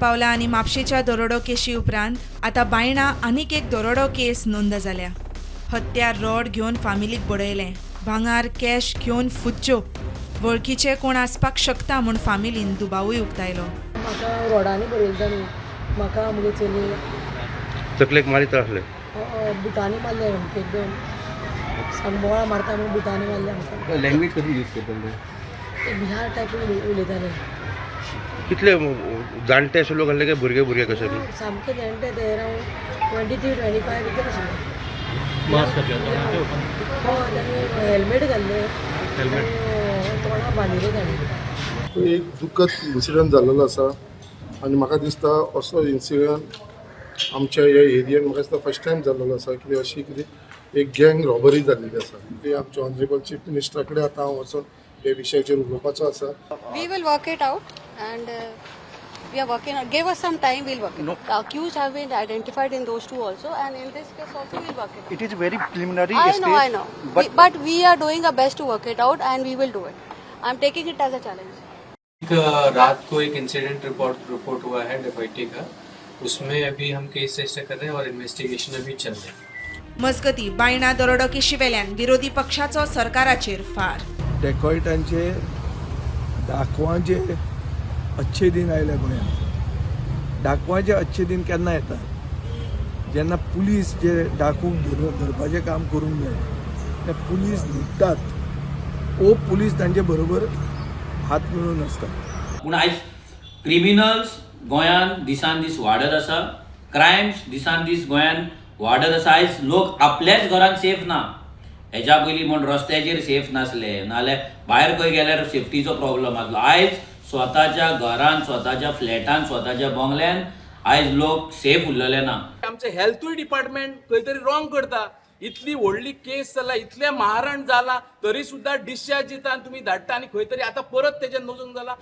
पावला आणि म्हापशेच्या दरोडो केशी उपरांत आता बायणा आनीक एक दरोडो केस नोंद जाल्या. हत्यार रॉड घेवन फामिलीक बडयलें, भांगार कॅश घेवन फुच्च्यो. वळखीचे कोण आसपाक शकता म्हूण फामिलीन दुबावूय उक्तायलो. म्हाका रोडांनी बरयलें ताणी, म्हाका आमगे चली तकलेक मारीत आसले. बुटांनी मारले अमकेक दोन बोळा मारता म्हणून बुटांनी मारले आमकां. लँग्वेज कशी यूज करता ते बिहार टायप उलयताले. कितले जाणटे अशे लोक आसले काय भुरगे कशे सामके जाणटे ते अरावंड 23-25 भितर आशिल्ले. तांणी हेल्मेट घाल्ले, तोंडाक बांदिल्ले तांणी. एक दुखद इन्सिडंट जाल्लो आसा आनी म्हाका दिसता असो इन्सिडंट आमच्या ह्या एरियेन म्हाका दिसता फर्स्ट टायम जाल्लो आसा. कितें अशी कितें एक गँग रॉबरी जाल्ली आसा. ती आमच्या ऑनरेबल चीफ मिनिस्टरा कडेन आतां हांव वचून हे विशयाचेर उलोवपाचो आसा. We will work it out and we are working on. Give us some time, we'll work it. The accused have been identified in those two also, and in this case also we'll work it. It is very preliminary I stage. know. But we are doing our best to work it out, and we will do it. I'm taking it as a challenge. रात को एक incident report हुआ है डकैती का. उसमें अभी हम केस register कर रहे हैं और इन्वेस्टिगेशन अभी चल रही है. मजगती बायणा दरोडो केशी वेल्यान विरोधी पक्षाचो सरकाराचेर फार. डेकॉयटांचे डाकवांचे अच्छे दिन आयले गोंयांत. डाकवांचे अच्छे दिन केन्ना येता जेन्ना पुलीस जे डाकूक धरपाचें काम करूंक जाय ते पुलीस न्हिदतात. ओ पुलीस तांचे बरोबर हात मिळून आसतात. पूण आयज क्रिमिनल्स गोंयांत दिसान दीस वाडत आसा. क्रायम्स दिसान दीस गोंयांत वाडत आसा. आयज लोक आपल्याच घरांत सेफ ना. हेच्या पयलीं म्हण रस्त्याचेर सेफ नासले, नाल्यार भायर खंय गेल्यार सेफ्टीचो प्रॉब्लम आसलो. आयज स्वताच्या घरांत, स्वताच्या फ्लॅटान, स्वताच्या बंगल्यान आयज लोक सेफ उरलेले ना. आमचे हेल्थूय डिपार्टमेंट खंय तरी रॉंग करता. इतली व्हडली केस जाला, इतलें मारहाण जाला, तरी सुद्दां डिस्चार्ज दिता आनी तुमी धाडटा आनी खंय तरी आतां परत तेजेर नजून जाला.